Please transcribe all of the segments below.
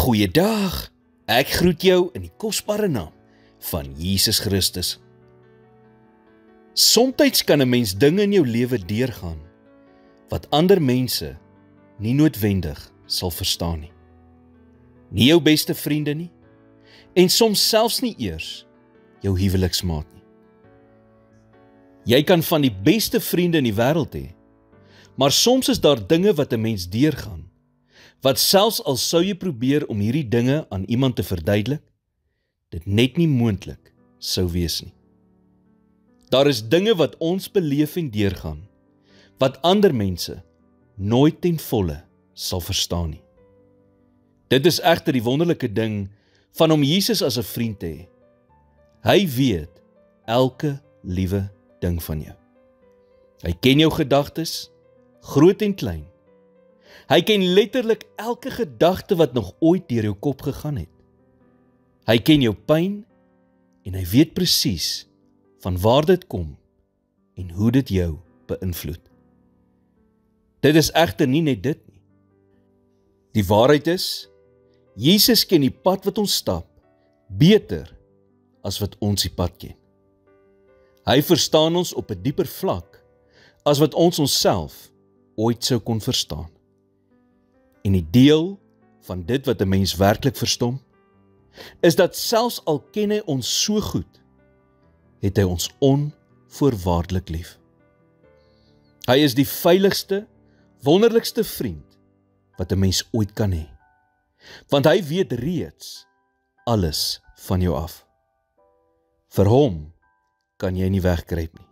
Goeiedag, ek groet jou in die kosbare naam van Jesus Christus. Somtyds kan 'n mens dinge in jou lewe deurgaan, wat ander mense nie noodwendig sal verstaan nie. Nie jou beste vriende nie, en soms selfs nie eers jou huweliksmaat nie. Jy kan van die beste vriende in die wêreld hê, maar soms is daar dinge wat 'n mens deurgaan, wat selfs al sou jy probeer om hierdie dinge aan iemand te verduidelik, dit net nie moontlik sou wees nie. Daar is dinge wat ons beleef en deurgaan, wat ander mense nooit ten volle sal verstaan nie. Dit is egter die wonderlike ding van om Jesus as 'n vriend te hê. Hy weet elke liewe ding van jou. Hy ken jou gedagtes, groot en klein. Hy ken letterlik elke gedagte wat nog ooit deur jou kop gegaan het. Hy ken jou pyn en hy weet presies van waar dit kom en hoe dit jou beïnvloed. Dit is egter nie net dit nie. Die waarheid is, Jesus ken die pad wat ons stap beter as wat ons die pad ken. Hy verstaan ons op 'n dieper vlak as wat ons onsself ooit sou kon verstaan. En die deel van dit wat 'n mens werklik verstom, is dat selfs al ken hy ons so goed, het hy ons onvoorwaardelik lief. Hy is die veiligste, wonderlikste vriend wat 'n mens ooit kan hê, want hy weet reeds alles van jou af. Vir hom kan jy nie wegkruip nie,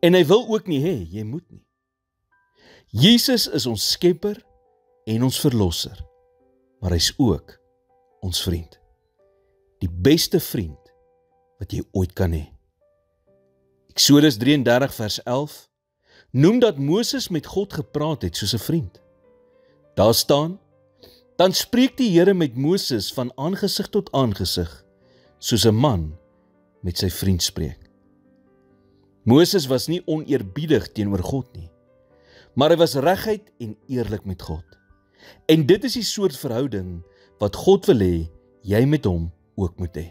en hy wil ook nie hê jy moet nie. Jesus is ons skepper en ons verlosser, maar hy's ook ons vriend. Die beste vriend wat jy ooit kan hê. Eksodus 33 vers 11 noem dat Moses met God gepraat het soos 'n vriend. Daar staan, dan spreek die Here met Moses van aangesig tot aangesig, soos 'n man met sy vriend spreek. Moses was nie oneerbiedig teenoor God nie, maar hy was reguit en eerlik met God. En dit is die soort verhouding wat God wil hê jy met hom ook moet hê.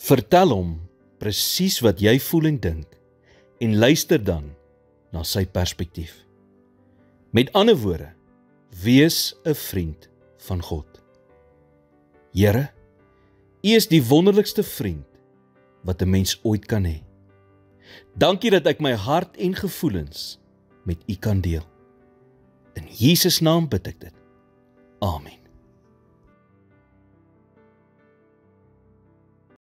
Vertel hom presies wat jy voel en dink en luister dan na sy perspektief. Met ander woorde, wees 'n vriend van God. Here, U is die wonderlikste vriend wat 'n mens ooit kan hê. Dankie dat ek my hart en gevoelens met U kan deel. In Jesus naam bid ek dit. Amen.